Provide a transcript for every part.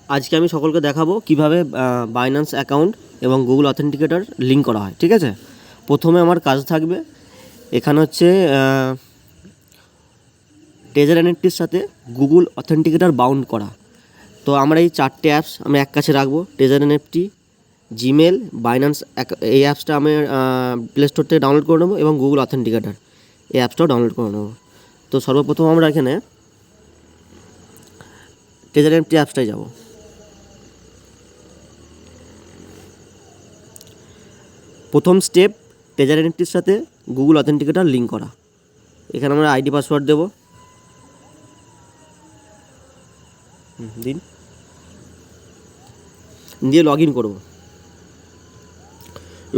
আজকে আমি সকলকে দেখাবো কিভাবে বাইন্যান্স অ্যাকাউন্ট এবং গুগল অথেন্টিকেটর লিঙ্ক করা হয়। ঠিক আছে, প্রথমে আমার কাজ থাকবে এখানে হচ্ছে ট্রেজার এনএফটির সাথে গুগল অথেন্টিকেটর বাউন্ড করা। তো আমরা এই 4টে অ্যাপস আমি এক কাছে রাখবো, ট্রেজার এনএফটি, জিমেল, বাইন্যান্স। এই অ্যাপসটা আমি প্লে স্টোর থেকে ডাউনলোড করে নেবো এবং গুগল অথেন্টিকেটর এই অ্যাপসটাও ডাউনলোড করে নেবো। তো সর্বপ্রথম আমরা এখানে ট্রেজার এনএফটি অ্যাপসটায় যাব। প্রথম স্টেপ ট্রেজার এনএফটির সাথে গুগল অথেন্টিকেটর লিঙ্ক করা। এখানে আমরা আইডি পাসওয়ার্ড দেবো, দিন দিয়ে লগ ইন করবো।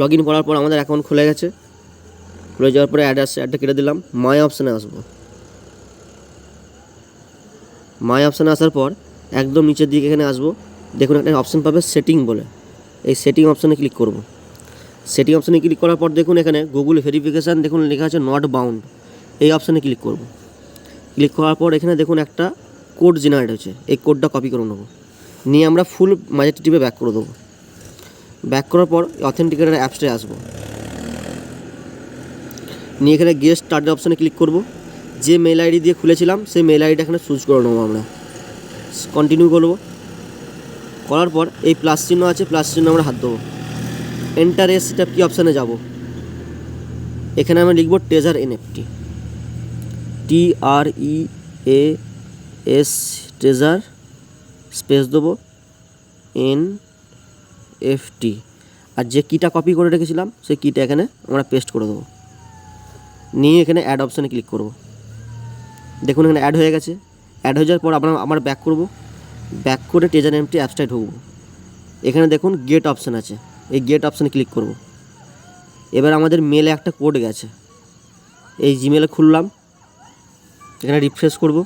লগ ইন করার পর আমাদের অ্যাকাউন্ট খুলে গেছে। খুলে যাওয়ার পরে অ্যাডটা কেটে দিলাম, মাই অপশানে আসবো। মাই অপশানে আসার পর একদম নিচের দিকে এখানে আসবো, দেখুন একটা অপশান পাবে সেটিং বলে, এই সেটিং অপশানে ক্লিক করব। সেটিং অপশানে ক্লিক করার পর দেখুন এখানে গুগল ভেরিফিকেশান দেখুন লেখা আছে নট বাউন্ড, এই অপশানে ক্লিক করব। ক্লিক করার পর এখানে দেখুন একটা কোড জেনারেট হয়েছে, এই কোডটা কপি করে নেবো, নিয়ে আমরা ফুল মাঝেরটা টিপে ব্যাক করে দেবো। ব্যাক করার পর অথেন্টিকেটর অ্যাপসটায় আসবো, নিয়ে এখানে গেট স্টার্টেড অপশানে ক্লিক করব। যে মেল আইডি দিয়ে খুলেছিলাম সেই মেল আইডিটা এখানে চুজ করে নেবো আমরা। কন্টিনিউ করব। করার পর এই প্লাস চিহ্ন আছে, প্লাস চিহ্ন আমরা হাত দেবো। এন্টার এস সেটআপ কি অপশানে যাব। এখানে আমরা লিখব treasure NFT, TREAS treasure space দেবো NFT, আর যে কিটা কপি করে রেখেছিলাম সেই কিটা এখানে আমরা পেস্ট করে দেবো। নিয়ে এখানে অ্যাড অপশানে ক্লিক করব। দেখুন এখানে অ্যাড হয়ে গেছে। অ্যাড হয়ে যাওয়ার পর আমরা ব্যাক করব। ব্যাক করে ট্রেজার এনএফটি অ্যাপসটায় ঢুকবো। এখানে দেখুন গেট অপশান আছে, এই গেট অপশানে ক্লিক করব। এবার আমাদের মেলে একটা কোড গেছে, এই জিমেলে খুললাম, এখানে রিফ্রেশ করব।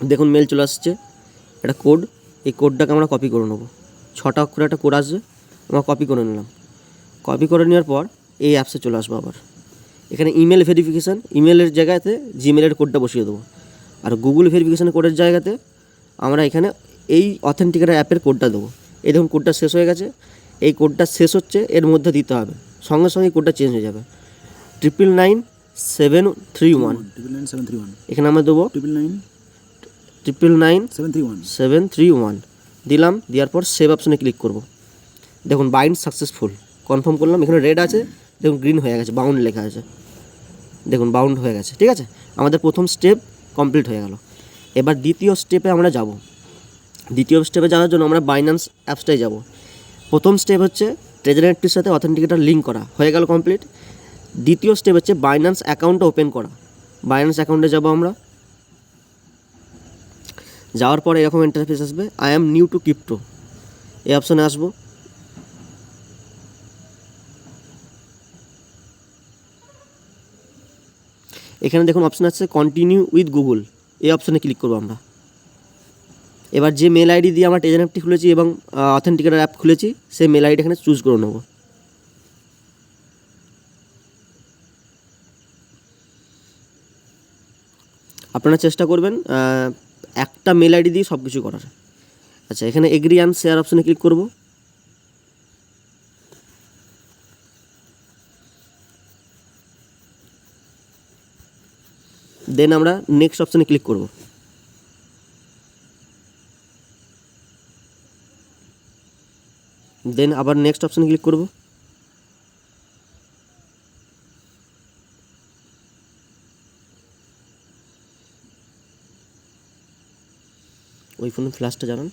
দেখুন মেল চলে আসছে, একটা কোড, এই কোডটাকে আমরা কপি করে নেব। 6টা অক্ষরে একটা কোড আসবে, আমরা কপি করে নিলাম। কপি করে নেওয়ার পর এই অ্যাপসে চলে আসবো। আবার এখানে ইমেল ভেরিফিকেশান, ইমেলের জায়গাতে জিমেলের কোডটা বসিয়ে দেবো। আর গুগল ভেরিফিকেশান কোডের জায়গাতে আমরা এখানে এই অথেন্টিকেটর অ্যাপের কোডটা দেবো। এই দেখুন কোডটা শেষ হয়ে গেছে, এই কোডটা শেষ হচ্ছে এর মধ্যে দিতে হবে, সঙ্গে সঙ্গে কোডটা চেঞ্জ হয়ে যাবে। 999-731, এখানে আমরা দেবো 999-731 দিলাম। দেওয়ার পর সেভ অপশানে ক্লিক করব। দেখুন বাইন্ড সাকসেসফুল, কনফার্ম করলাম। এখানে রেড আছে, দেখুন গ্রিন হয়ে গেছে, বাউন্ড লেখা আছে, দেখুন বাউন্ড হয়ে গেছে। ঠিক আছে, আমাদের প্রথম স্টেপ কমপ্লিট হয়ে গেল। এবার দ্বিতীয় স্টেপে আমরা যাব। দ্বিতীয় স্টেপে যাওয়ার জন্য আমরা বাইন্যান্স অ্যাপসটাই যাব। প্রথম স্টেপ হচ্ছে ট্রেজার এনএফটির সাথে অথেন্টিকেটর লিঙ্ক করা, হয়ে গেল কমপ্লিট। দ্বিতীয় স্টেপ হচ্ছে বাইন্যান্স অ্যাকাউন্টটা ওপেন করা। বাইন্যান্স অ্যাকাউন্টে যাব আমরা। যাওয়ার পরে এরকম ইন্টারফেস আসবে, I am new two crypto, এই অপশানে আসবো। এখানে দেখুন অপশান আছে কন্টিনিউ উইথ গুগল, এই অপশানে ক্লিক করবো আমরা। এবার যে মেল আইডি দিয়ে আমরা ট্রেজার এনএফটি খুলেছি এবং অথেন্টিকেটর অ্যাপ খুলেছি সেই মেল আইডি এখানে চুজ করে নেব। আপনারা চেষ্টা করবেন একটা মেল আইডি দিয়ে সব কিছু করার। আচ্ছা, এখানে এগ্রি অ্যান্ড শেয়ার অপশানে ক্লিক করব। দেন আমরা নেক্সট অপশানে ক্লিক করব। দেন আবার নেক্সট অপশানে ক্লিক করব। ওই ফোনের ফ্ল্যাশটা জানান,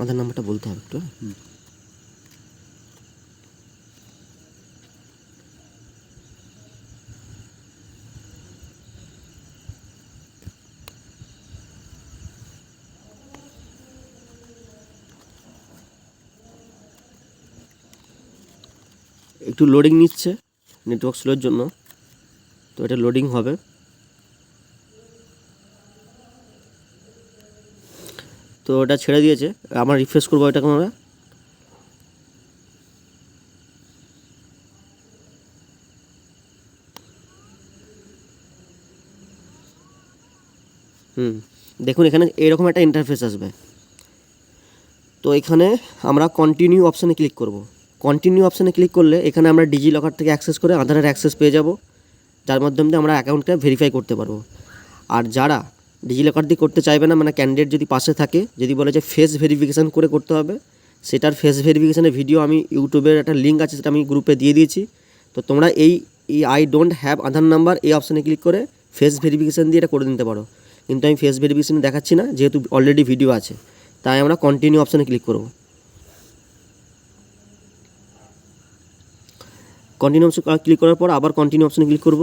আধার নাম্বারটা বলতে হবে একটু। একটু লোডিং নিচ্ছে নেটওয়ার্ক স্লোর জন্য, তো এটা লোডিং হবে। তো ওটা ছেড়ে দিয়েছে, আমরা রিফ্রেশ করবো এটাকে আমরা। দেখুন এখানে এরকম একটা ইন্টারফেস আসবে। তো এখানে আমরা কন্টিনিউ অপশানে ক্লিক করব। কন্টিনিউ অপশানে ক্লিক করলে এখানে আমরা ডিজি লকার থেকে অ্যাক্সেস করে আধারের অ্যাক্সেস পেয়ে যাব, যার মাধ্যমে আমরা অ্যাকাউন্টটা ভেরিফাই করতে পারবো। আর যারা ডিজি লকার দিয়ে করতে চাইবে না, মানে ক্যান্ডিডেট যদি পাশে থাকে, যদি বলে যে ফেস ভেরিফিকেশান করে করতে হবে, সেটার ফেস ভেরিফিকেশানের ভিডিও আমি ইউটিউবের একটা লিঙ্ক আছে, সেটা আমি গ্রুপে দিয়ে দিয়েছি। তো তোমরা এই I don't have Aadhaar number এই অপশানে ক্লিক করে ফেস ভেরিফিকেশান দিয়ে এটা করে নিতে পারো। কিন্তু আমি ফেস ভেরিফিকেশান দেখাচ্ছি না, যেহেতু অলরেডি ভিডিও আছে, তাই আমরা কন্টিনিউ অপশানে ক্লিক করব। কন্টিনিউ অপশন ক্লিক করার পর আবার কন্টিনিউ অপশানে ক্লিক করব।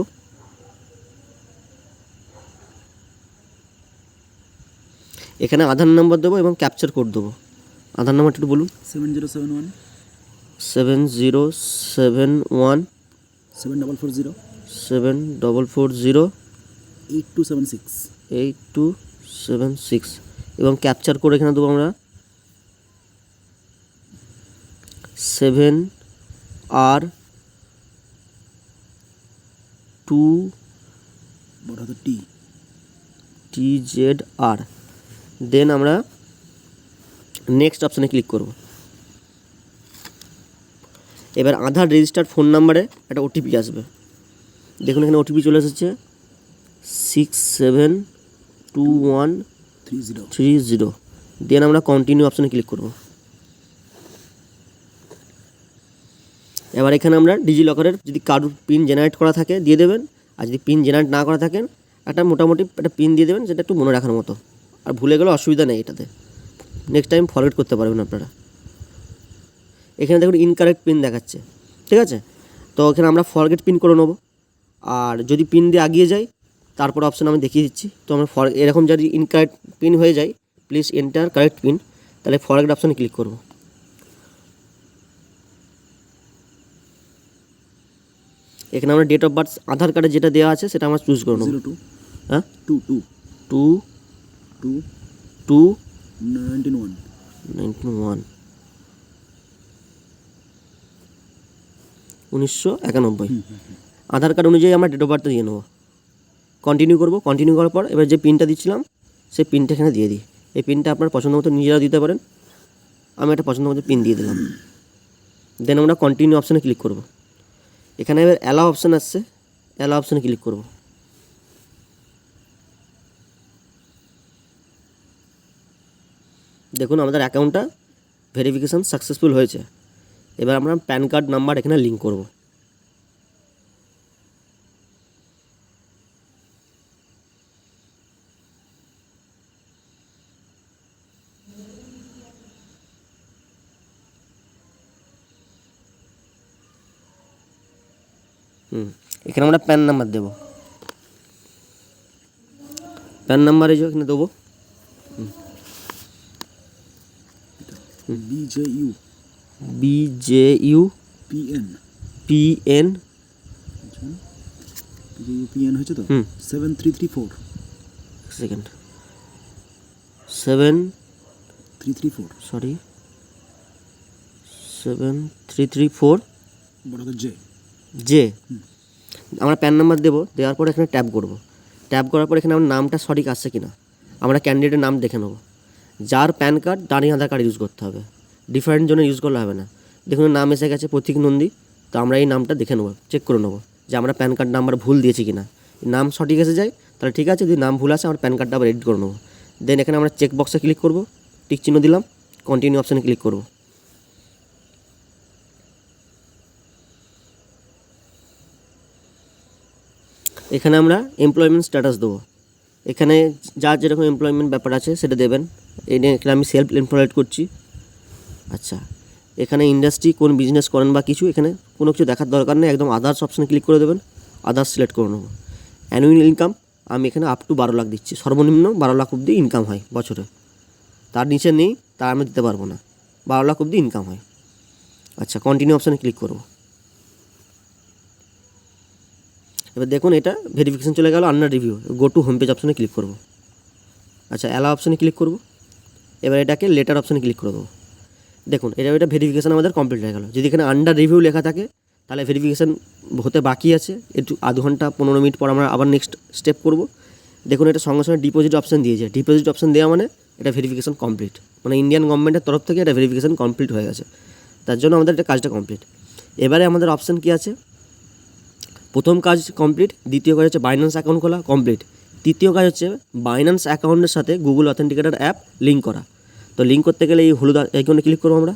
এখানে আধার নাম্বার দেবো এবং ক্যাপচার কোড দেবো। আধার নাম্বারটা একটু বলুন। 7071 7071 7440 7440 8276 8276 এবং ক্যাপচার কোড এখানে দেবো আমরা 7R2 TZR। দেন আমরা নেক্সট অপশানে ক্লিক করব। এবার আধার রেজিস্টার্ড ফোন নাম্বারে একটা ওটিপি আসবে। দেখুন এখানে ওটিপি চলে এসেছে 672130। দেন আমরা কন্টিনিউ অপশানে ক্লিক করব। এবার এখানে আমরা ডিজি লকারের যদি কারোর পিন জেনারেট করা থাকে দিয়ে দেবেন, আর যদি পিন জেনারেট না করা থাকেন একটা মোটামুটি একটা পিন দিয়ে দেবেন, যেটা একটু মনে রাখার মতো। আর ভুলে গেলে অসুবিধা নেই, এটাতে নেক্সট টাইম ফরগেট করতে পারবেন আপনারা। এখানে দেখুন ইনকারেক্ট পিন দেখাচ্ছে, ঠিক আছে। তো এখানে আমরা ফরগেট পিন করে নেবো। আর যদি পিন দিয়ে আগিয়ে যাই, তারপর অপশান আমি দেখিয়ে দিচ্ছি। তো আমরা এরকম যদি ইনকারেক্ট পিন হয়ে যায়, প্লিজ এন্টার কারেক্ট পিন, তাহলে ফরগেট অপশানে ক্লিক করব। এখানে আমরা ডেট অফ বার্থ আধার কার্ডে যেটা দেওয়া আছে সেটা আমরা চুজ করে নেব। 02 হ্যাঁ 22 2 2 2 91 91 1991 আধার কার্ড অনুযায়ী আমরা ডেট অফ বার্থটা দিয়ে নেবো। কন্টিনিউ করব। কন্টিনিউ করার পর এবার যে পিনটা দিচ্ছিলাম সেই পিনটা এখানে দিয়ে দিই। এই পিনটা আপনার পছন্দ মতো নিজেরা দিতে পারেন, আমি একটা পছন্দ মতো পিন দিয়ে দিলাম। দেন আমরা কন্টিনিউ অপশানে ক্লিক করব। এখানে এবার অ্যালাও অপশান আসছে, অ্যালাও অপশানে ক্লিক করব। দেখুন আমাদের অ্যাকাউন্টটা ভেরিফিকেশান সাকসেসফুল হয়েছে। এবার আমরা প্যান কার্ড নাম্বার এখানে লিঙ্ক করব। এখানে আমরা প্যান নাম্বার দেব। প্যান নাম্বার এই যে এখানে দেবো BJU PN হয়েছে তো 7334 সেকেন্ড 7334 সরি 7334 জে। আমরা প্যান নাম্বার দেবো, দেওয়ার পর এখানে ট্যাপ করব। ট্যাপ করার পর এখানে আমার নামটা সঠিক আসছে কিনা আমরা ক্যান্ডিডেটের নাম দেখে নেব। যার প্যান কার্ড তারই আধার কার্ড ইউজ করতে হবে, ডিফারেন্ট জন্য ইউজ করলে হবে না। দেখুন নাম এসে গেছে প্রতীক নন্দী, তো আমরা এই নামটা দেখে নেবো, চেক করে নেবো যে আমরা প্যান কার্ড নাম্বার ভুল দিয়েছি কিনা। নাম সঠিক এসে যায় তাহলে ঠিক আছে, যদি নাম ভুল আসে আমরা প্যান কার্ডটা আবার এডিট করে নেবো। দেন এখানে আমরা চেক বক্সে ক্লিক করব, টিক চিহ্ন দিলাম, কন্টিনিউ অপশানে ক্লিক করব। এখানে আমরা এমপ্লয়মেন্ট স্ট্যাটাস দেবো। এখানে যার যেরকম এমপ্লয়মেন্ট ব্যাপার আছে সেটা দেবেন। এখানে আমি সেলফ এমপ্লয়েড করছি। আচ্ছা, এখানে ইন্ডাস্ট্রি কোন বিজনেস করেন বা কিছু এখানে কোনো কিছু দেখার দরকার নেই, একদম আদার্স অপশানে ক্লিক করে দেবেন, আদার্স সিলেক্ট করে নেবো। অ্যানুয়াল ইনকাম আমি এখানে আপ টু 12 লাখ দিচ্ছি, সর্বনিম্ন 12 লাখ অবধি ইনকাম হয় বছরে, তার নিচে নেই, তার আমি দিতে পারবো না, 12 লাখ অবধি ইনকাম হয়। আচ্ছা, কন্টিনিউ অপশানে ক্লিক করব। এবার দেখুন এটা ভেরিফিকেশান চলে গেল, under review, go to home page অপশানে ক্লিক করব। আচ্ছা, অ্যালাও অপশানে ক্লিক করব। এবার এটাকে লেটার অপশানে ক্লিক করে দেবো। দেখুন এটা ভেরিফিকেশান আমাদের কমপ্লিট হয়ে গেল। যদি এখানে আন্ডার রিভিউ লেখা থাকে তাহলে ভেরিফিকেশান হতে বাকি আছে, একটু আধ ঘন্টা 15 মিনিট পর আমরা আবার নেক্সট স্টেপ করব। দেখুন এটা সঙ্গে সঙ্গে ডিপোজিট অপশান দিয়েছে। ডিপোজিট অপশান দেওয়া মানে এটা ভেরিফিকেশন কমপ্লিট, মানে ইন্ডিয়ান গভর্নমেন্টের তরফ থেকে এটা ভেরিফিকেশন কমপ্লিট হয়ে গেছে, তার জন্য আমাদের এটা কাজটা কমপ্লিট। এবারে আমাদের অপশান কী আছে, প্রথম কাজ কমপ্লিট, দ্বিতীয় কাজ হচ্ছে বাইন্যান্স অ্যাকাউন্ট খোলা কমপ্লিট, তৃতীয় কাজ হচ্ছে বাইন্যান্স অ্যাকাউন্টের সাথে গুগল অথেন্টিকেটর অ্যাপ লিঙ্ক করা। তো লিঙ্ক করতে গেলে এই হলুদ আইকনে ক্লিক করবো আমরা।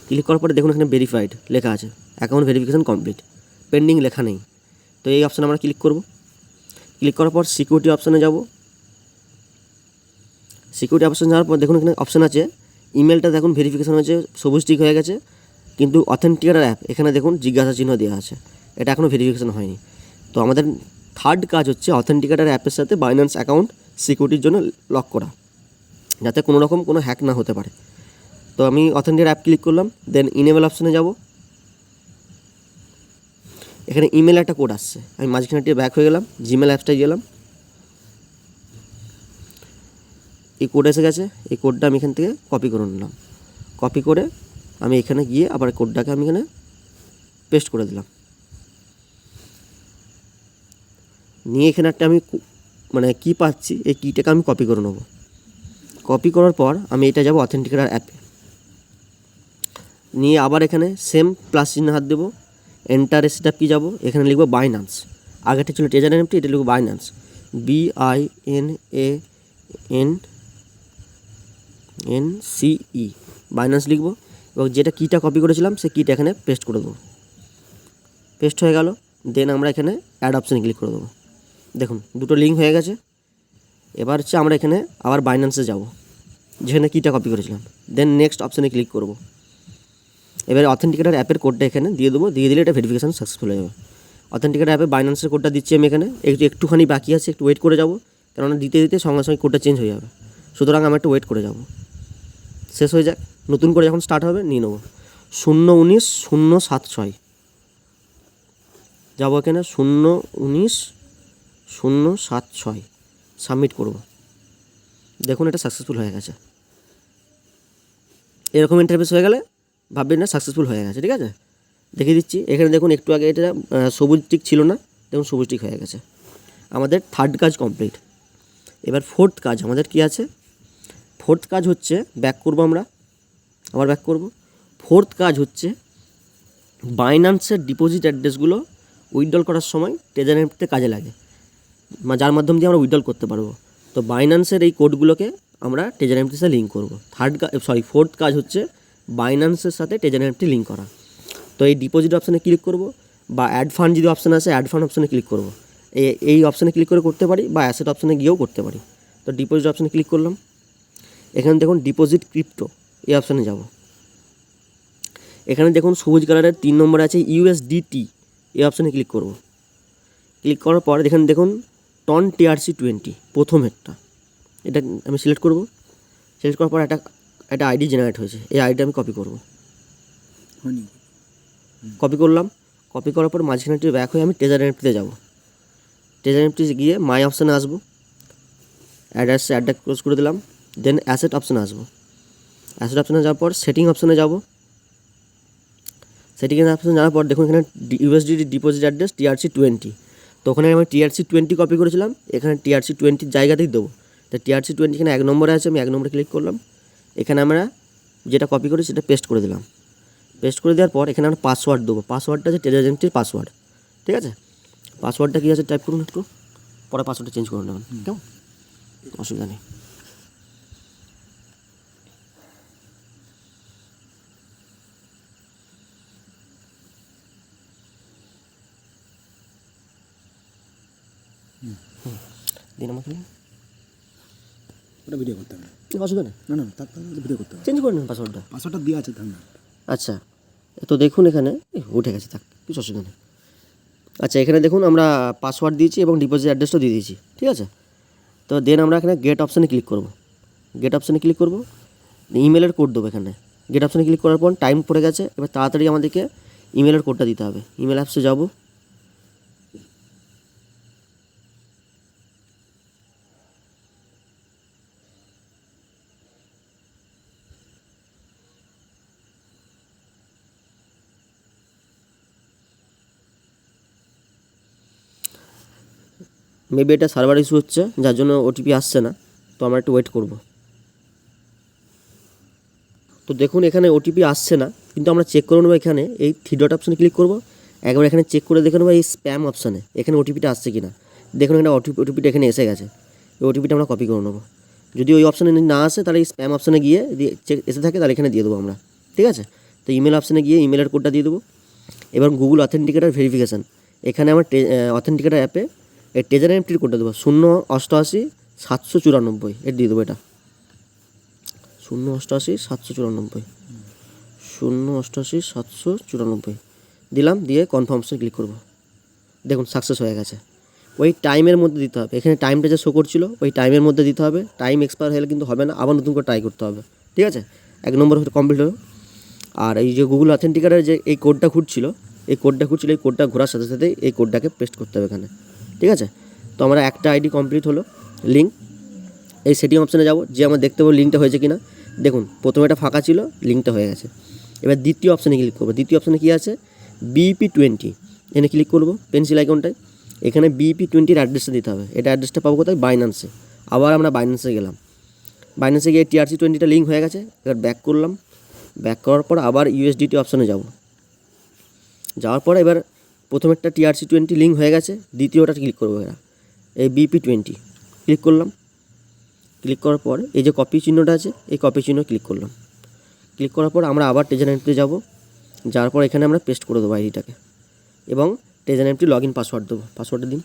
ক্লিক করার পরে দেখুন এখানে ভেরিফাইড লেখা আছে, অ্যাকাউন্ট ভেরিফিকেশন কমপ্লিট, পেন্ডিং লেখা নেই। তো এই অপশানে আমরা ক্লিক করব। ক্লিক করার পর সিকিউরিটি অপশানে যাব। সিকিউরিটি অপশান যাওয়ার পর দেখুন এখানে অপশান আছে ইমেলটা, দেখুন ভেরিফিকেশন হয়েছে, সবুজ টিক হয়ে গেছে, কিন্তু অথেন্টিকেটর অ্যাপ এখানে দেখুন জিজ্ঞাসা চিহ্ন দেওয়া আছে, এটা এখনও ভেরিফিকেশন হয়নি। তো আমাদের থার্ড কাজ হচ্ছে অথেন্টিকেটর অ্যাপের সাথে বাইন্যান্স অ্যাকাউন্ট সিকিউরিটির জন্য লক করা, যাতে কোনো রকম কোনো হ্যাক না হতে পারে। তো আমি অথেন্টিকেটর অ্যাপ ক্লিক করলাম, দেন ইনেবল অপশানে যাব। এখানে ইমেল একটা কোড আসছে, আমি মাঝখানে একটু ব্যাক হয়ে গেলাম, জিমেল অ্যাপসটায় গেলাম, এই কোড এসে গেছে, এই কোডটা আমি এখান থেকে কপি করে নিলাম। কপি করে আমি এখানে গিয়ে আবার কোডটাকে আমি এখানে পেস্ট করে দিলাম। নিয়ে এখানে একটা আমি মানে কী পাচ্ছি, এই কিটাকে আমি কপি করে নেব। কপি করার পর আমি এটা যাব অথেন্টিকেটর অ্যাপে, নিয়ে আবার এখানে সেম প্লাস চিহ্ন হাত দেবো, এন্টার স্টেপ কি যাব, এখানে লিখবো বাইন্যান্স, আগেরটা ছিল ট্রেজার এনএফটি, এটা লিখবো বাইন্যান্স, BINANCE বাইন্যান্স লিখবো, এবং যেটা কিটা কপি করেছিলাম সেই কিটা এখানে পেস্ট করে দেবো। পেস্ট হয়ে গেল, দেন আমরা এখানে অ্যাড অপশানে ক্লিক করে দেবো। দেখুন দুটো লিঙ্ক হয়ে গেছে। এবার হচ্ছে আমরা এখানে আবার বাইন্যান্সে যাব, যেখানে কিটা কপি করেছিলাম, দেন নেক্সট অপশানে ক্লিক করব। এবারে অথেন্টিকেটর অ্যাপের কোডটা এখানে দিয়ে দেবো, দিয়ে দিলে এটা ভেরিফিকেশন সাকসেসফুল হয়ে যাবে। অথেন্টিকেটর অ্যাপে বাইন্যান্সের কোডটা দিচ্ছি আমি এখানে, একটুখানি বাকি আছে, একটু ওয়েট করে যাব, কেননা দিতে দিতে সঙ্গে সঙ্গে কোডটা চেঞ্জ হয়ে যাবে, সুতরাং আমি একটু ওয়েট করে যাব। শেষ হয়ে যাক, নতুন করে যখন স্টার্ট হবে নিয়ে নেবো 019-076 যাবো এখানে 019-076 সাবমিট করব। দেখুন এটা সাকসেসফুল হয়ে গেছে। এরকম ইন্টারফেস হয়ে গেলে ভাববেন না সাকসেসফুল হয়ে গেছে, ঠিক আছে। দেখিয়ে দিচ্ছি, এখানে দেখুন একটু আগে এটা সবুজ টিক ছিল না, দেখুন সবুজ টিক হয়ে গেছে। আমাদের থার্ড কাজ কমপ্লিট। এবার ফোর্থ কাজ আমাদের কি আছে, ফোর্থ কাজ হচ্ছে ব্যাক করব, আমরা আবার ব্যাক করব। ফোর্থ কাজ হচ্ছে বাইন্যান্সের ডিপোজিট অ্যাড্রেসগুলো উইথড্রল করার সময় ট্রেজার এনএফটিতে কাজে লাগে, যার মাধ্যম দিয়ে আমরা উইথড্রল করতে পারবো। তো বাইন্যান্সের এই কোডগুলোকে আমরা ট্রেজার এনএফটির সাথে লিঙ্ক করবো। ফোর্থ কাজ হচ্ছে বাইন্যান্সের সাথে ট্রেজার এনএফটি লিঙ্ক করা। তো এই ডিপোজিট অপশানে ক্লিক করব, বা অ্যাড ফান্ড যদি অপশান আছে অ্যাড ফান্ড অপশানে ক্লিক করব। এই অপশানে ক্লিক করে করতে পারি, বা অ্যাসেট অপশানে গিয়েও করতে পারি। তো ডিপোজিট অপশানে ক্লিক করলাম, এখানে দেখুন ডিপোজিট ক্রিপ্টো এই অপশানে যাব। এখানে দেখুন সবুজ কালারের 3 নম্বরে আছে USDT, এই অপশানে ক্লিক করব। ক্লিক করার পর এখানে দেখুন টন TRC20 প্রথমেরটা, এটা আমি সিলেক্ট করব। সিলেক্ট করার পর একটা আইডি জেনারেট হয়েছে, এই আইডি আমি কপি করব। কপি করলাম, কপি করার পর মাঝখানে একটু ব্যাক হয়ে আমি ট্রেজার এনএফটিতে যাব। ট্রেজার এনএফটি গিয়ে মাই অপশানে আসবো, অ্যাডটা ক্লোজ করে দিলাম, দেন অ্যাসেট অপশানে আসবো। অ্যাসেট অপশানে যাওয়ার পর সেটিং অপশানে যাব। সেটিং অপশানে যাওয়ার পর দেখুন এখানে USDT ডিপোজিট অ্যাড্রেস TRC20, তো ওখানে আমি TRC20 কপি করেছিলাম, এখানে TRC20 জায়গাতেই দেবো। তো TRC20 এখানে 1 নম্বরে আছে, আমি 1 নম্বরে ক্লিক করলাম। এখানে আমরা যেটা কপি করি সেটা পেস্ট করে দিলাম। পেস্ট করে দেওয়ার পর এখানে আমরা পাসওয়ার্ড দেবো, পাসওয়ার্ডটা হচ্ছে ট্রেজার এনএফটির পাসওয়ার্ড, ঠিক আছে। পাসওয়ার্ডটা কী আছে টাইপ করুন একটু, পরে পাসওয়ার্ডটা চেঞ্জ করে নেবেন, কেমন, অসুবিধা নেই। দিন আমাকে ওটা ভিডিও করতে হবে অসুবিধা নেই, না, তারপরে ভিডিও করতে হবে। চেঞ্জ করে নেন পাসওয়ার্ডটা, পাসওয়ার্ডটা দেওয়া আছে থাক না। আচ্ছা তো দেখুন এখানে উঠে গেছে, থাক কিছু অসুবিধা নেই। আচ্ছা এখানে দেখুন আমরা পাসওয়ার্ড দিয়েছি এবং ডিপোজিট অ্যাড্রেসটাও দিয়ে দিয়েছি, ঠিক আছে। তো দেন আমরা এখানে গেট অপশানে ক্লিক করব। গেট অপশানে ক্লিক করব, ইমেলের কোড দেবো এখানে। গেট অপশানে ক্লিক করার পর টাইম পড়ে গেছে, এবার তাড়াতাড়ি আমাদেরকে ইমেলের কোডটা দিতে হবে। ইমেল অ্যাপসে যাব, মেবি এটা সার্ভার ইস্যু হচ্ছে যার জন্য ওটিপি আসছে না, তো আমরা একটু ওয়েট করব। তো দেখুন এখানে ওটিপি আসছে না, কিন্তু আমরা চেক করে নেবো এখানে এই 3 ডট অপশানে ক্লিক করব, একবার এখানে চেক করে দেখে নেবো এই স্প্যাম অপশানে এখানে ওটিপিটা আসছে কি না। দেখুন এখানে ওটিপিটা এখানে এসে গেছে, এই ওটিপিটা আমরা কপি করে নেবো। যদি ওই অপশানে না আসে তাহলে এই স্প্যাম অপশানে গিয়ে চেক এসে থাকে তাহলে এখানে দিয়ে দেবো আমরা, ঠিক আছে। তো ইমেল অপশানে গিয়ে ইমেলের কোডটা দিয়ে দেবো। এবার গুগল অথেন্টিকেটার ভেরিফিকেশান, এখানে আমার অথেন্টিকেটার অ্যাপে এই ট্রেজার এন্ট্রির কোডটা দেবো 088 794 এর দিয়ে দেবো, এটা 088 794 088 794 দিলাম, দিয়ে কনফার্মেশন ক্লিক করব। দেখুন সাকসেস হয়ে গেছে। ওই টাইমের মধ্যে দিতে হবে, এখানে টাইমটা যে শো করছিল ওই টাইমের মধ্যে দিতে হবে, টাইম এক্সপায়ার হলে কিন্তু হবে না, আবার নতুন করে ট্রাই করতে হবে, ঠিক আছে। 1 নম্বর কমপ্লিট হলো। আর এই যে গুগল অথেন্টিকেটার যে এই কোডটা ঘুরছিল এই কোডটা ঘোরার সাথে সাথে এই কোডটাকে পেস্ট করতে হবে এখানে, ঠিক আছে। তো আমরা একটা আইডি কমপ্লিট হলো। লিঙ্ক, এই সেটিং অপশানে যাব, যে আমরা দেখতে পাবো লিঙ্কটা হয়েছে কিনা। দেখুন প্রথমে এটা ফাঁকা ছিল, লিঙ্কটা হয়ে গেছে। এবার দ্বিতীয় অপশানে ক্লিক করবো। দ্বিতীয় অপশানে কী আছে, BP20, এখানে ক্লিক করবো পেন্সিল আইকনটায়। এখানে BP20 অ্যাড্রেসটা দিতে হবে। এটা অ্যাড্রেসটা পাবো কোথায়, বাইন্যান্সে। আবার আমরা বাইন্যান্সে গেলাম, বাইন্যান্সে গিয়ে TRC20টা লিঙ্ক হয়ে গেছে। এবার ব্যাক করলাম, ব্যাক করার পর আবার USDT অপশানে যাব। যাওয়ার পরে এবার প্রথমেরটা TRC20 লিঙ্ক হয়ে গেছে, দ্বিতীয়টা ক্লিক করবো। এরা এই BP20 ক্লিক করলাম। ক্লিক করার পর এই যে কপি চিহ্নটা আছে এই কপি চিহ্ন ক্লিক করলাম। ক্লিক করার পর আমরা আবার ট্রেজার এন্ট্রিতে যাব। যাওয়ার পর এখানে আমরা পেস্ট করে দেবো আইডিটাকে এবং ট্রেজার এন্ট্রি লগইন পাসওয়ার্ড দেবো। পাসওয়ার্ডটা দিন।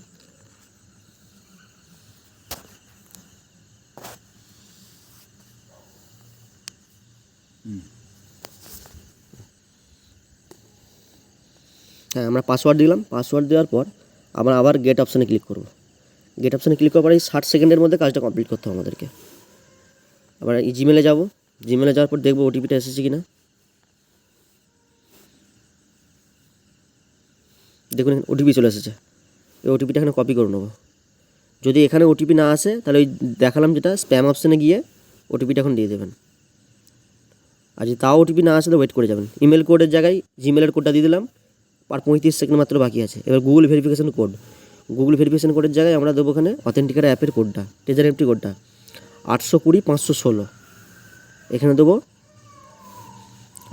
হ্যাঁ আমরা পাসওয়ার্ড দিলাম। পাসওয়ার্ড দেওয়ার পর আমরা আবার গেট অপশানে ক্লিক করব। গেট অপশানে ক্লিক করার পর এই 60 সেকেন্ডের মধ্যে কাজটা কমপ্লিট করতে হবে আমাদেরকে। আবার এই জিমেলে যাব, জিমেলে যাওয়ার পর দেখবো ওটিপিটা এসেছে কি না। দেখুন ওটিপি চলে এসেছে, এই ওটিপিটা এখানে কপি করে নেবো। যদি এখানে ওটিপি না আসে তাহলে ওই দেখালাম যেটা স্প্যাম অপশানে গিয়ে ওটিপিটা এখন দিয়ে দেবেন। আর যদি তাও ওটিপি না আসে তো ওয়েট করে যাবেন। ইমেল কোডের জায়গায় জিমেলের কোডটা দিয়ে দিলাম, আর 35 সেকেন্ড মাত্র বাকি আছে। এবার Google verification code, Google verification কোডের জায়গায় আমরা দেবো এখানে অথেন্টিকেটার অ্যাপের কোডটা, ট্রেজার এন্ট্রি কোডটা 820 516, এখানে দেবো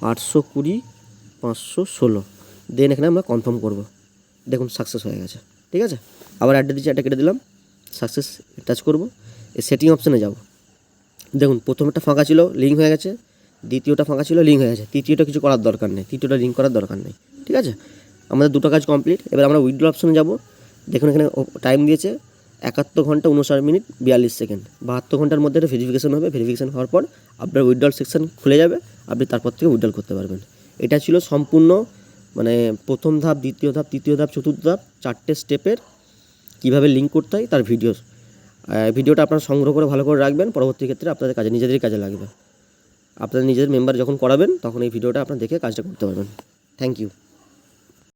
820 516। দেন এখানে আমরা কনফার্ম করব। দেখুন সাকসেস হয়ে গেছে, ঠিক আছে। আবার অ্যাডটা দিচ্ছি, অ্যাডটা কেটে দিলাম, সাকসেস টাচ করব। এই সেটিং অপশানে যাব। দেখুন প্রথমটা ফাঁকা ছিল, লিঙ্ক হয়ে গেছে। দ্বিতীয়টা ফাঁকা ছিল, লিঙ্ক হয়ে গেছে। তৃতীয়টা কিছু করার দরকার নেই, তৃতীয়টা লিঙ্ক করার দরকার নেই, ঠিক আছে। আমাদের দুটো কাজ কমপ্লিট। এবার আমরা উইথড্র অপশানে যাব। দেখুন এখানে টাইম দিয়েছে 71 ঘন্টা 59 মিনিট 42 সেকেন্ড। 72 ঘন্টার মধ্যে এটা ভেরিফিকেশান হবে। ভেরিফিকেশান হওয়ার পর আপনার উইথড্রল সেকশন খুলে যাবে, আপনি তারপর থেকে উইথড্রল করতে পারবেন। এটা ছিল সম্পূর্ণ মানে প্রথম ধাপ, দ্বিতীয় ধাপ, তৃতীয় ধাপ, চতুর্থ ধাপ, 4টে স্টেপের কীভাবে লিঙ্ক করতে হয় তার ভিডিওটা আপনারা সংগ্রহ করে ভালো করে রাখবেন। পরবর্তী ক্ষেত্রে আপনাদের কাজে নিজেদেরই কাজে লাগবে। আপনাদের নিজেদের মেম্বার যখন করাবেন তখন এই ভিডিওটা আপনারা দেখে কাজটা করতে পারবেন। Thank you.